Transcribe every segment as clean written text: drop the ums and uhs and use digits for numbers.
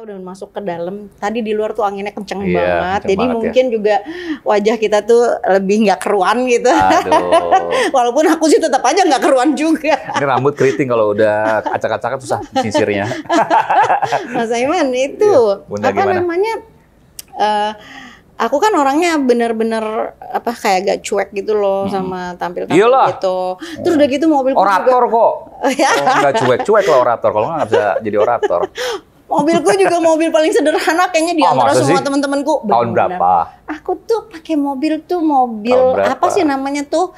udah masuk ke dalam. Tadi di luar tuh anginnya kenceng Iya, banget. kenceng Jadi banget mungkin juga wajah kita tuh lebih nggak keruan gitu. Aduh. Walaupun aku sih tetap aja nggak keruan juga. Ini rambut keriting kalau udah acak-acakan susah sisirnya. Mas Aiman itu Iya, Bunda apa gimana? namanya? Aku kan orangnya bener-bener apa kayak agak cuek gitu loh sama tampil-tampil Iyalah. gitu. Terus udah gitu mobilku Orator juga, kok. Oh, nggak cuek-cuek lah orator. Kalau nggak bisa jadi orator. mobilku juga mobil paling sederhana kayaknya di Oh, antara masa semua sih? teman-temanku. Tahun Bener-bener. berapa? Aku tuh pakai mobil tuh mobil Tahun berapa? apa sih namanya tuh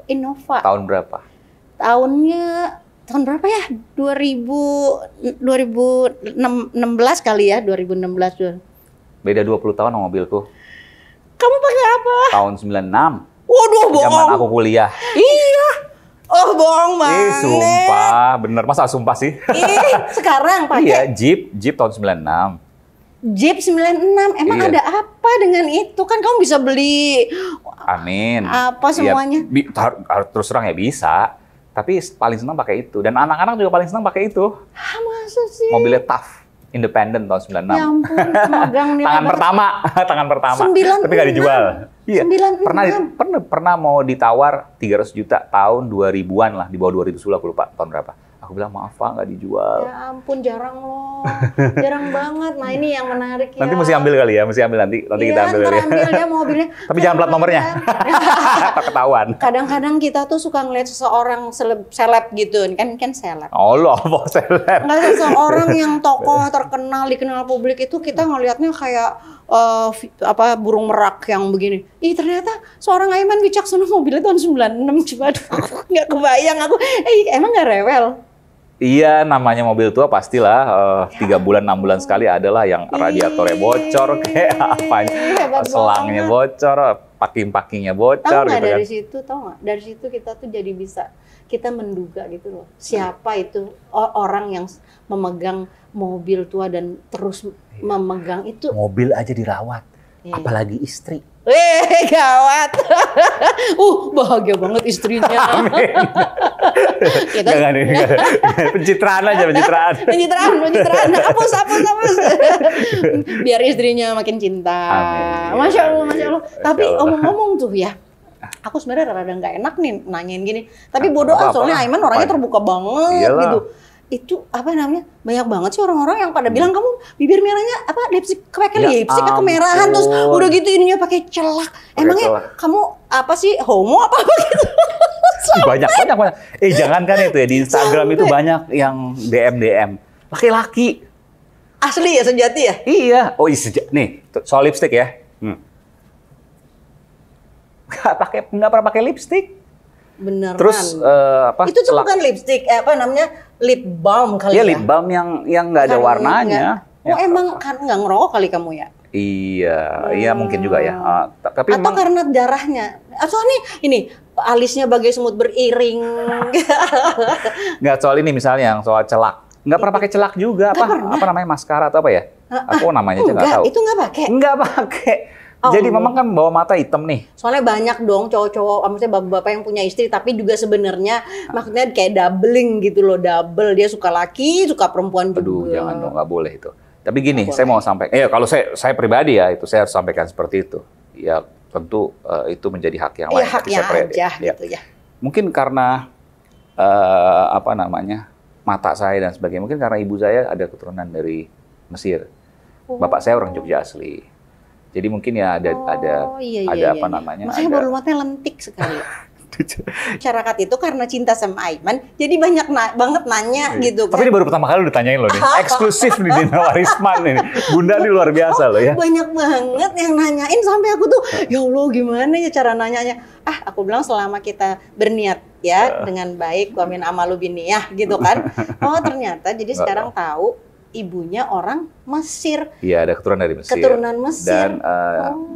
Innova. Tahun berapa? Tahun berapa ya? 2016 kali ya, 2016 tuh. Beda 20 tahun sama mobilku. Kamu pakai apa? Tahun 96. Waduh, bohong. Zaman aku kuliah. Iya. Oh, bohong banget. Sumpah. Bener. Masa sumpah sih? Sekarang Iya, pakai Jeep tahun 96. Jeep 96. Emang Iya. ada apa dengan itu? Kan kamu bisa beli Amin. apa semuanya? Harus terus terang ya bisa. Tapi paling senang pakai itu. Dan anak-anak juga paling senang pakai itu. Masa sih? Mobilnya Tough. Independent tahun 96. Ya ampun, megang nih. Tangan pertama, tangan pertama. 96. Tapi nggak dijual. Iya. 96. Pernah mau ditawar 300 juta tahun 2000-an lah, di bawah 2010 aku lupa tahun berapa. Aku bilang maaf Pak, nggak dijual. Ya ampun, jarang loh. Jarang banget. Nah, ini yang menarik ya. Nanti mesti ambil kali ya, mesti ambil nanti Iya, kita ambil ntar kali ya. ambil ya mobilnya. Tapi jangan plat nomornya. Tak ketahuan. Kadang-kadang kita tuh suka ngeliat seseorang seleb gitu, kan seleb. Allah, mau seleb. Nggak seseorang yang tokoh terkenal dikenal publik itu kita ngelihatnya kayak apa burung merak yang begini. Ih ternyata seorang Aiman Wicaksono mobilnya tahun 96 coba aduh nggak kebayang aku. Emang nggak rewel? Iya, namanya mobil tua pastilah 3 bulan 6 bulan sekali adalah yang radiatornya bocor kayak apanya, hebat selangnya banget. bocor, packing-packingnya Tahu bocor nggak gitu kan. dari situ, tahu nggak? Dari situ kita tuh jadi bisa kita menduga gitu loh. Siapa itu orang yang memegang mobil tua dan terus memegang itu. Mobil aja dirawat, Iya. apalagi istri. Gawat. Bahagia banget istrinya. Kita Jangan nih, pencitraan aja, pencitraan. pencitraan. Hapus. Biar istrinya makin cinta. Amin. Masya Allah. Masya Tapi Allah. ngomong-ngomong tuh ya, aku sebenarnya rada nggak enak nih nanyain gini. Tapi bodoh Apa-apa. soalnya Aiman orangnya terbuka banget Iyalah. gitu. Itu apa namanya? Banyak banget sih orang-orang yang pada bilang kamu bibir merahnya apa lipstik pakai Ya lipstik kemerahan terus ampun. udah gitu ininya pakai celak. Emangnya celak. kamu apa sih homo apa gitu? Banyak. Jangan kan itu ya, di Instagram itu banyak yang DM. Laki-laki. Asli ya sejati ya? Iya. Oh, nih, soal lipstick ya. Nggak pernah pakai lipstick. Beneran. Terus apa? itu tuh bukan lipstick, apa namanya lip balm kali Iya, ya? lip balm yang nggak ada Karena warnanya. nggak- emang kan nggak ngerokok kali kamu ya? Iya mungkin juga ya. Tapi Atau memang karena darahnya? Atau ini alisnya bagai semut beriring. nggak soal ini misalnya, yang soal celak. Nggak pernah pakai celak juga. Apa namanya, maskara atau apa ya? Aku namanya aja nggak tahu. Itu nggak pakai. Nggak pakai. Oh. Jadi memang kan bawa mata hitam nih. Soalnya banyak dong cowok-cowok, maksudnya bapak-bapak yang punya istri, tapi juga sebenarnya maksudnya kayak doubling gitu loh, double. Dia suka laki, suka perempuan juga. Aduh, jangan dong, nggak boleh itu. Tapi gini, Nggak saya mau sampaikan. Kalau saya pribadi ya, itu saya harus sampaikan seperti itu. Ya tentu itu menjadi hak yang lain. Iya, haknya Tapi saya aja ya. gitu ya. Mungkin karena apa namanya, mata saya dan sebagainya. Mungkin karena ibu saya ada keturunan dari Mesir. Bapak saya orang Jogja asli. Jadi mungkin ya ada apa namanya? Makanya baru matanya lentik sekali. Masyarakat itu karena cinta sama Aiman, jadi banyak banget nanya gitu kan. Tapi ini baru pertama kali ditanyain loh nih. Eksklusif nih Dina Warisman ini. Bunda ini luar biasa loh ya. Banyak banget yang nanyain sampai aku tuh, ya Allah gimana ya cara nanyanya. Aku bilang selama kita berniat ya dengan baik, wa min amalu binniyah gitu kan. Oh ternyata jadi sekarang tahu ibunya orang Mesir. Iya, ada keturunan dari Mesir. Keturunan Mesir. Dan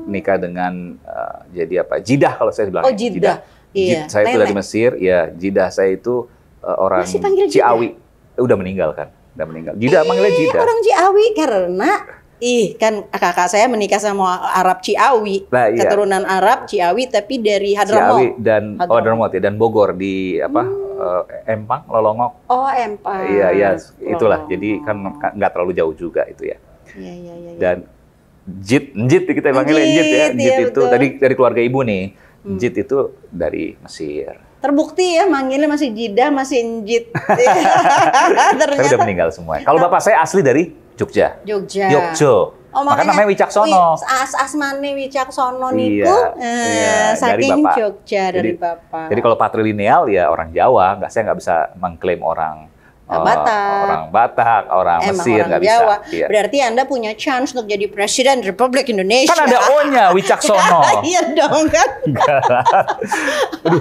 nikah dengan jadi apa? Jidah kalau saya bilang. Oh, Jidah. Iya. Saya itu dari Mesir. Ya, Jidah saya itu orang Masih panggil Ciawi. Udah meninggal kan? Udah meninggal. Jidah manggilnya Jidah. Orang Ciawi karena kan kakak saya menikah sama Arab Ciawi. Nah, iya. Keturunan Arab Ciawi tapi dari Hadramaut. Ciawi dan Hadramaut ya, dan Bogor di apa? Empang, Lolongok. Oh, Empang. Iya, iya, itulah. Lolongok. Jadi kan nggak terlalu jauh juga itu ya. Iya, iya, iya. Dan Njit kita panggilnya Njit ya. Njit Iya, itu betul. tadi dari keluarga ibu nih. Njit itu dari Mesir. Terbukti ya manggilnya masih Jida, masih Njit. Tapi udah meninggal semua. Kalau bapak saya asli dari Jogja. Jogja. Yogyo. Oh, Makanya namanya Wicaksono. Asmane Wicaksono Iya, niku iya, dari saking bapak. Jogja dari Jadi- bapak. Jadi kalau patrilineal ya orang Jawa, saya nggak bisa mengklaim orang Batak. orang Emang Mesir orang nggak bisa. Jawa. Iya. Berarti Anda punya chance untuk jadi Presiden Republik Indonesia. Kan ada O-nya, Wicaksono. Iya dong kan. Aduh,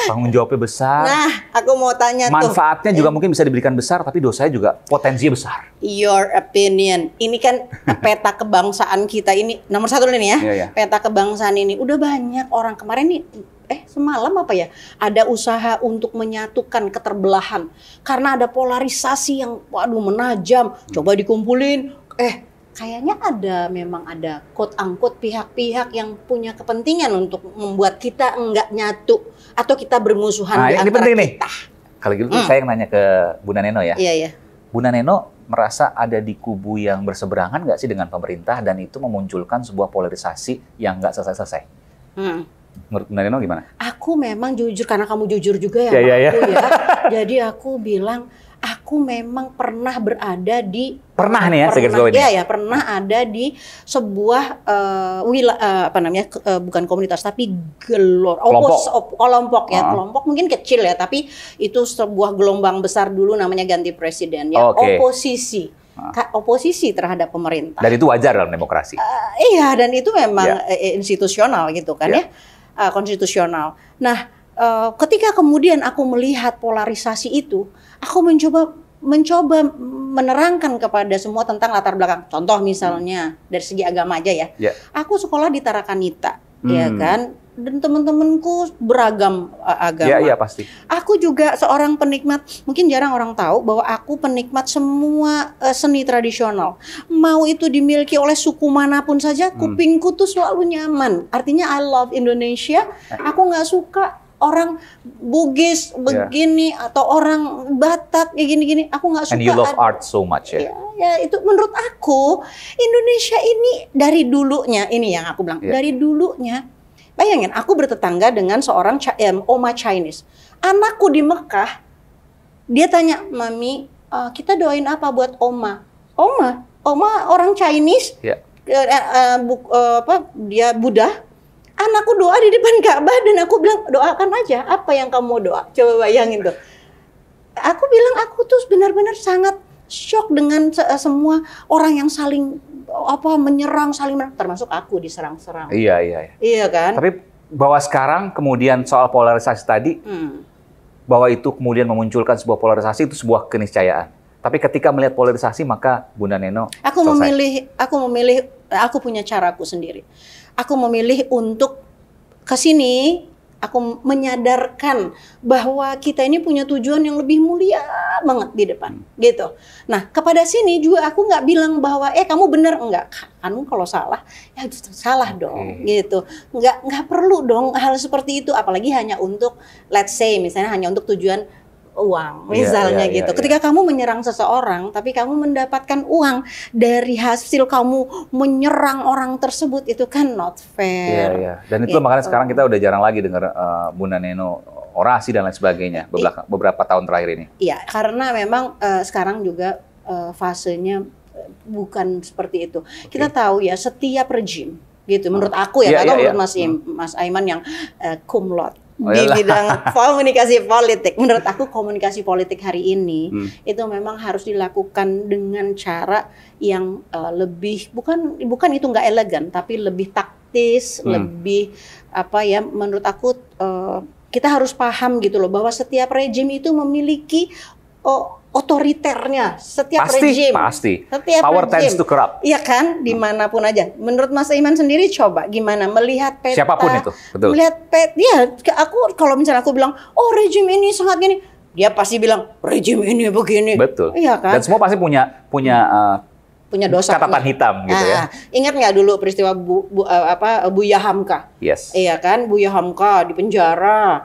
tanggung jawabnya besar. Nah, aku mau tanya tuh. Manfaatnya juga mungkin bisa diberikan besar, tapi dosanya juga potensinya besar. Your opinion. Ini kan peta kebangsaan kita ini nomor satu nih ya. Iya, iya. Peta kebangsaan ini udah banyak orang kemarin nih. Semalam apa ya? Ada usaha untuk menyatukan keterbelahan karena ada polarisasi yang waduh menajam. Coba dikumpulin. Kayaknya memang ada quote unquote pihak-pihak yang punya kepentingan untuk membuat kita enggak nyatu atau kita bermusuhan Nah, di ini antara penting nih. kita. Kalau gitu saya yang nanya ke Bunda Neno ya. Iya, iya. Bunda Neno merasa ada di kubu yang berseberangan nggak sih dengan pemerintah dan itu memunculkan sebuah polarisasi yang nggak selesai-selesai? Menurut Bunda Neno gimana? Aku memang jujur karena kamu jujur juga ya Iya, sama iya, iya. aku ya. Jadi aku bilang aku memang pernah berada di Pernah nih ya, saya garis bawahi nih. ya pernah ada di sebuah bukan komunitas tapi kelompok ya. Kelompok mungkin kecil ya, tapi itu sebuah gelombang besar dulu namanya ganti presiden ya. Oke. Oposisi terhadap pemerintah. Dan itu wajar dalam demokrasi. Iya, dan itu memang institusional gitu kan ya, konstitusional. Nah, ketika kemudian aku melihat polarisasi itu, aku mencoba menerangkan kepada semua tentang latar belakang. Contoh misalnya dari segi agama aja ya. Aku sekolah di Tarakanita, ya kan, dan teman-temanku beragam agama. Iya, pasti. Aku juga seorang penikmat, mungkin jarang orang tahu bahwa aku penikmat semua seni tradisional. Mau itu dimiliki oleh suku manapun saja, kupingku tuh selalu nyaman. Artinya I love Indonesia. Aku nggak suka orang Bugis begini atau orang Batak kayak gini-gini. Aku nggak suka. And you love art so much ya? Ya itu menurut aku Indonesia ini dari dulunya, ini yang aku bilang, dari dulunya. Bayangin, aku bertetangga dengan seorang Oma Chinese. Anakku di Mekah, dia tanya, Mami, kita doain apa buat Oma? Oma orang Chinese, dia Buddha. Anakku doa di depan Ka'bah dan aku bilang, doakan aja apa yang kamu mau doa. Coba bayangin tuh. Aku bilang, aku tuh benar-benar sangat shock dengan semua orang yang saling menyerang, termasuk aku diserang-serang. Iya. Iya kan? Tapi bahwa sekarang kemudian soal polarisasi tadi, bahwa itu kemudian memunculkan sebuah polarisasi itu sebuah keniscayaan. Tapi ketika melihat polarisasi maka Bunda Neno aku punya caraku sendiri. Aku memilih untuk kesini. Aku menyadarkan bahwa kita ini punya tujuan yang lebih mulia banget di depan, gitu. Nah, kepada sini juga aku nggak bilang bahwa kamu benar, enggak. Kamu kalau salah, ya salah dong, gitu. Nggak perlu dong hal seperti itu, apalagi hanya untuk, let's say, misalnya hanya untuk tujuan uang, misalnya gitu. Ketika kamu menyerang seseorang, tapi kamu mendapatkan uang dari hasil kamu menyerang orang tersebut, itu kan not fair. Iya. Dan itu makanya sekarang kita udah jarang lagi dengar Bunda Neno orasi dan lain sebagainya beberapa tahun terakhir ini. Iya, karena memang sekarang juga fasenya bukan seperti itu. Kita tahu ya, setiap rejim gitu, menurut aku ya, atau menurut Mas Aiman yang cum laude di bidang komunikasi politik. Menurut aku komunikasi politik hari ini itu memang harus dilakukan dengan cara yang lebih, bukan itu nggak elegan, tapi lebih taktis, lebih menurut aku kita harus paham gitu loh, bahwa setiap rejim itu memiliki otoriternya, setiap rejim. Pasti. Setiap Power rejim. tends to corrupt. Iya kan, dimanapun aja. Menurut Mas Iman sendiri coba gimana melihat peta. Siapapun itu, betul. Melihat peta, ya aku kalau misalnya aku bilang, rejim ini sangat gini, dia pasti bilang rejim ini begini. Betul. Iya kan. Dan semua pasti punya punya dosa. Catatan hitam gitu ya. Ingat nggak dulu peristiwa Buya Hamka? Yes. Iya kan, Buya Hamka di penjara.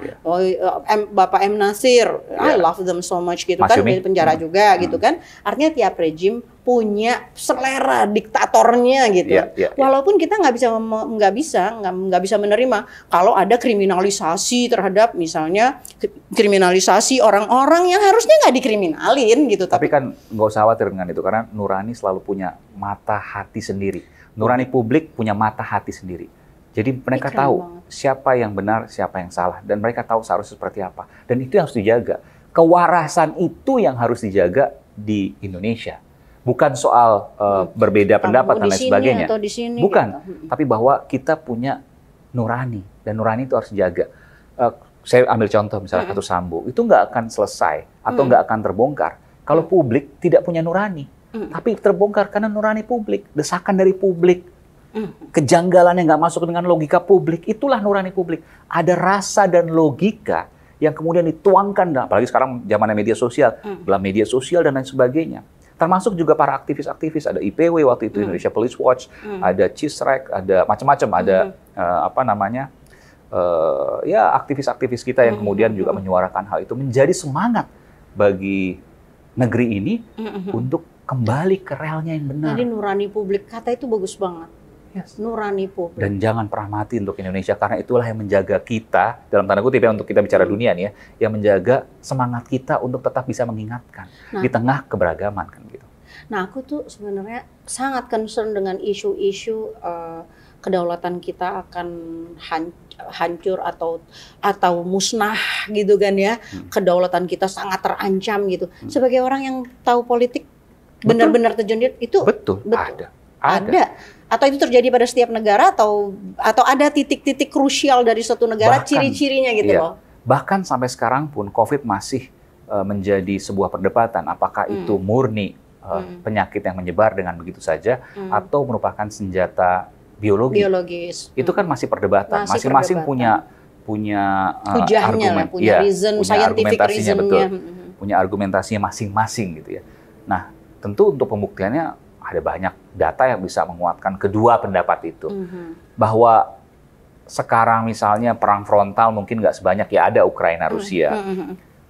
Bapak M. Nasir, I love them so much gitu kan, di penjara juga gitu kan. Artinya tiap rejim punya selera diktatornya gitu. Walaupun kita nggak bisa menerima kalau ada kriminalisasi terhadap misalnya kriminalisasi orang-orang yang harusnya nggak dikriminalin gitu. Tapi kan nggak usah khawatir dengan itu karena nurani selalu punya mata hati sendiri. Nurani publik punya mata hati sendiri. Jadi mereka tahu siapa yang benar, siapa yang salah, dan mereka tahu seharusnya seperti apa. Dan itu yang harus dijaga. Kewarasan itu yang harus dijaga di Indonesia. Bukan soal berbeda pendapat dan lain sebagainya. Bukan, gitu. Tapi bahwa kita punya nurani dan nurani itu harus dijaga. Saya ambil contoh misalnya kasus Sambo, itu nggak akan selesai atau nggak akan terbongkar kalau publik tidak punya nurani. Tapi terbongkar karena nurani publik, desakan dari publik, kejanggalan yang nggak masuk dengan logika publik, itulah nurani publik. Ada rasa dan logika yang kemudian dituangkan, apalagi sekarang zamannya media sosial, dalam media sosial dan lain sebagainya. Termasuk juga para aktivis-aktivis, ada IPW waktu itu, Indonesia Police Watch, ada CISREC, ada macam-macam, ada aktivis-aktivis kita yang kemudian juga menyuarakan hal itu, menjadi semangat bagi negeri ini untuk kembali ke relnya yang benar. Jadi nurani publik, kata itu bagus banget. Yes. Nurani publik. Dan jangan pernah mati untuk Indonesia, karena itulah yang menjaga kita, dalam tanda kutip ya, untuk kita bicara dunia nih ya, yang menjaga semangat kita untuk tetap bisa mengingatkan di tengah keberagaman kan gitu. Nah, aku tuh sebenarnya sangat concern dengan isu-isu kedaulatan kita akan hancur atau musnah gitu kan ya. Kedaulatan kita sangat terancam gitu. Sebagai orang yang tahu politik benar-benar terjun itu betul. Ada. Atau itu terjadi pada setiap negara atau ada titik-titik krusial dari suatu negara, ciri-cirinya gitu loh. Bahkan sampai sekarang pun COVID masih menjadi sebuah perdebatan apakah itu murni penyakit yang menyebar dengan begitu saja atau merupakan senjata biologis. Itu kan masih perdebatan. Masing-masing punya hujahnya, punya reason, scientific reasonnya. Punya argumentasinya masing-masing gitu ya. Nah, tentu untuk pembuktiannya ada banyak data yang bisa menguatkan kedua pendapat itu. Bahwa sekarang misalnya perang frontal mungkin nggak sebanyak ya ada Ukraina-Rusia.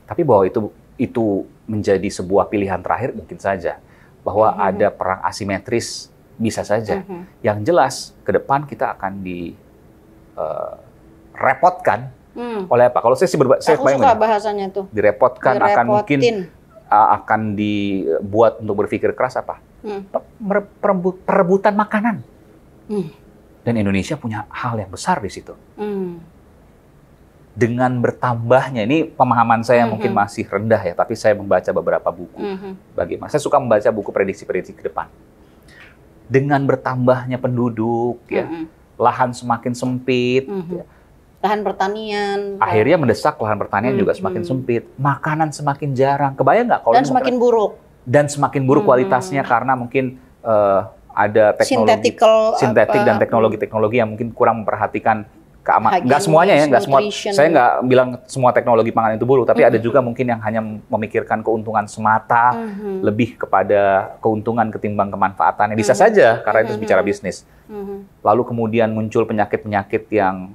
Tapi bahwa itu menjadi sebuah pilihan terakhir mungkin saja. Bahwa ada perang asimetris bisa saja. Yang jelas ke depan kita akan direpotkan oleh apa? Kalau saya sih aku suka bahasanya tuh. Direpotkan akan mungkin akan dibuat untuk berpikir keras apa? Perebutan makanan. Dan Indonesia punya hal yang besar di situ. Dengan bertambahnya, ini pemahaman saya mungkin masih rendah ya, tapi saya membaca beberapa buku. Bagaimana? Saya suka membaca buku prediksi-prediksi ke depan. Dengan bertambahnya penduduk, ya, lahan semakin sempit, ya, lahan pertanian. Akhirnya mendesak lahan pertanian juga semakin sempit, makanan semakin jarang. Kebayang nggak kalau dan semakin buruk? Dan semakin buruk kualitasnya karena mungkin ada teknologi sintetik dan teknologi-teknologi yang mungkin kurang memperhatikan keamanan. Nggak semuanya ya, nggak semua. Saya nggak bilang semua teknologi pangan itu buruk, tapi ada juga mungkin yang hanya memikirkan keuntungan semata, lebih kepada keuntungan ketimbang kemanfaatannya. Bisa saja karena itu bicara bisnis. Lalu kemudian muncul penyakit-penyakit yang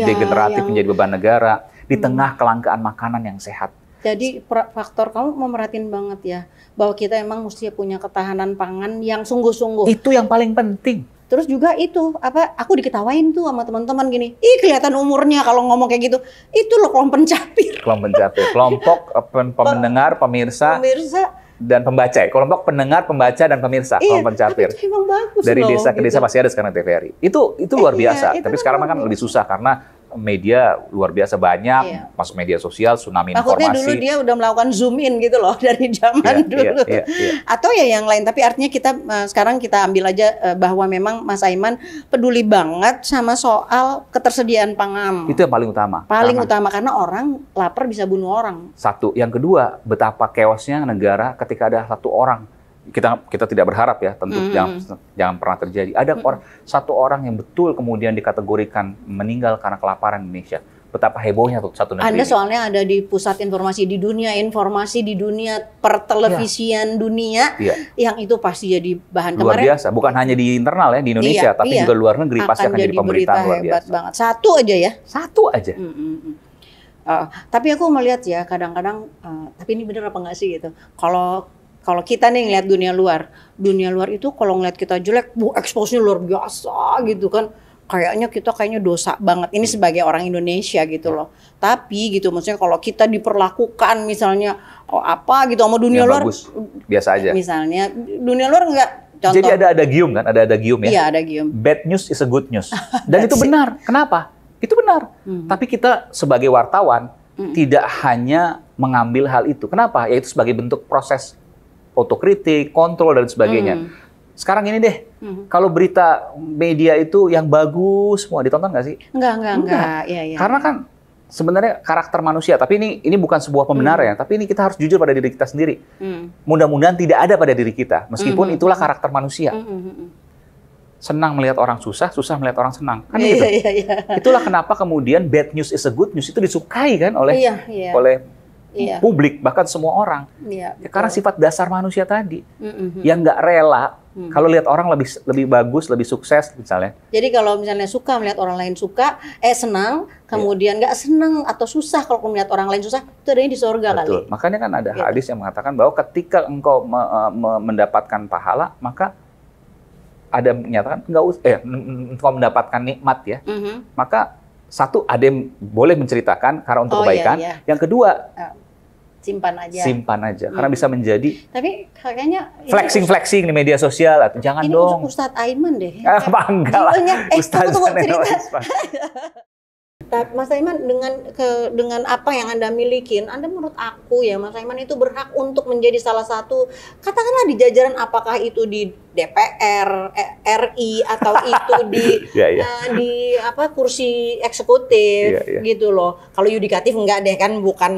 degeneratif menjadi beban negara di tengah kelangkaan makanan yang sehat. Jadi faktor kamu memerhatiin banget ya bahwa kita emang mesti punya ketahanan pangan yang sungguh-sungguh. Itu yang paling penting. Terus juga itu aku diketawain tuh sama teman-teman gini, ih kelihatan umurnya kalau ngomong kayak gitu. Itu loh kelompok pencapir. Kelompok pendengar, pemirsa dan pembaca. Kelompok pendengar, pembaca dan pemirsa. Kelompok pencapir. Itu emang bagus dari loh, desa ke desa pasti ada sekarang TVRI. Itu luar biasa. Tapi sekarang kan lebih susah karena media luar biasa banyak, masuk media sosial, tsunami informasi. Dulu dia udah melakukan zoom in gitu loh dari zaman dulu. Atau ya yang lain, tapi artinya kita sekarang kita ambil aja bahwa memang Mas Aiman peduli banget sama soal ketersediaan pangan. Itu yang paling utama. Utama karena orang lapar bisa bunuh orang. Satu, yang kedua betapa chaosnya negara ketika ada satu orang. Kita tidak berharap ya, tentu jangan pernah terjadi. Ada satu orang yang betul kemudian dikategorikan meninggal karena kelaparan di Indonesia. betapa hebohnya tuh satu negeri Anda ini. soalnya ada di pusat informasi di dunia pertelevisian dunia, yang itu pasti jadi bahan luar kemarin. biasa. Bukan hanya di internal ya di Indonesia, tapi juga luar negeri pasti akan jadi pemberitaan luar hebat biasa. banget. Satu aja ya. Satu aja. Tapi aku melihat ya kadang-kadang, tapi ini bener apa nggak sih gitu. Kalau kita nih ngeliat dunia luar itu kalau ngeliat kita jelek, expose-nya luar biasa gitu kan. Kayaknya dosa banget. Ini sebagai orang Indonesia gitu loh. Tapi gitu maksudnya kalau kita diperlakukan misalnya apa gitu sama dunia luar, bagus, biasa aja. Misalnya dunia luar enggak. Contoh. Jadi ada adagium kan, ada adagium ya. Iya, adagium. Bad news is a good news. Dan itu benar. Kenapa? Itu benar. Tapi kita sebagai wartawan tidak hanya mengambil hal itu. Kenapa? Yaitu sebagai bentuk proses otokritik, kontrol dan sebagainya. Sekarang ini deh, kalau berita media itu yang bagus semua ditonton nggak sih? Enggak. Iya. Karena kan sebenarnya karakter manusia, tapi ini bukan sebuah pembenaran ya, tapi ini kita harus jujur pada diri kita sendiri. Mudah-mudahan tidak ada pada diri kita, meskipun itulah karakter manusia. Senang melihat orang susah, susah melihat orang senang. Kan gitu. Iya. Itulah kenapa kemudian bad news is a good news itu disukai kan oleh publik, bahkan semua orang. Iya, karena sifat dasar manusia tadi, yang nggak rela kalau lihat orang lebih bagus, lebih sukses misalnya. Jadi kalau misalnya suka melihat orang lain senang, kemudian nggak senang atau susah kalau melihat orang lain susah, itu adanya di surga. Betul. Kali. Makanya kan ada hadis yang mengatakan bahwa ketika engkau mendapatkan pahala, maka ada menyatakan engkau mendapatkan nikmat ya, maka satu ada yang boleh menceritakan karena untuk kebaikan, yang kedua simpan aja. Karena bisa menjadi. Tapi kayaknya flexing di media sosial atau jangan ini dong. Ini Ustadz Aiman deh. Apa enggak lah. Ustadz cerita. Mas Aiman dengan apa yang Anda milikin, Anda menurut aku ya Mas Aiman itu berhak untuk menjadi salah satu, katakanlah di jajaran, apakah itu di DPR, RI atau itu di di kursi eksekutif gitu loh. Kalau yudikatif enggak deh kan, bukan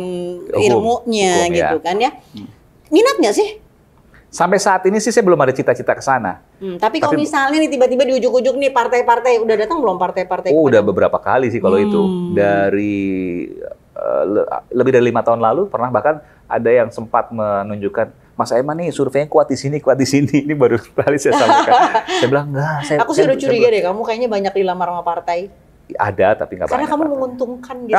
ilmunya hukum, gitu kan ya. Minat nggak sih? Sampai saat ini sih saya belum ada cita-cita ke sana. Tapi kalau misalnya nih tiba-tiba di ujuk-ujuk nih partai-partai, udah datang belum partai-partai? Udah beberapa kali sih kalau itu. Dari lebih dari 5 tahun lalu pernah, bahkan ada yang sempat menunjukkan, Mas Aiman nih surveinya kuat di sini. Ini baru kali saya sampaikan. Saya bilang enggak. Aku sih udah curiga deh, kamu kayaknya banyak dilamar sama partai. Ada tapi nggak banyak. Karena kamu menguntungkan gitu.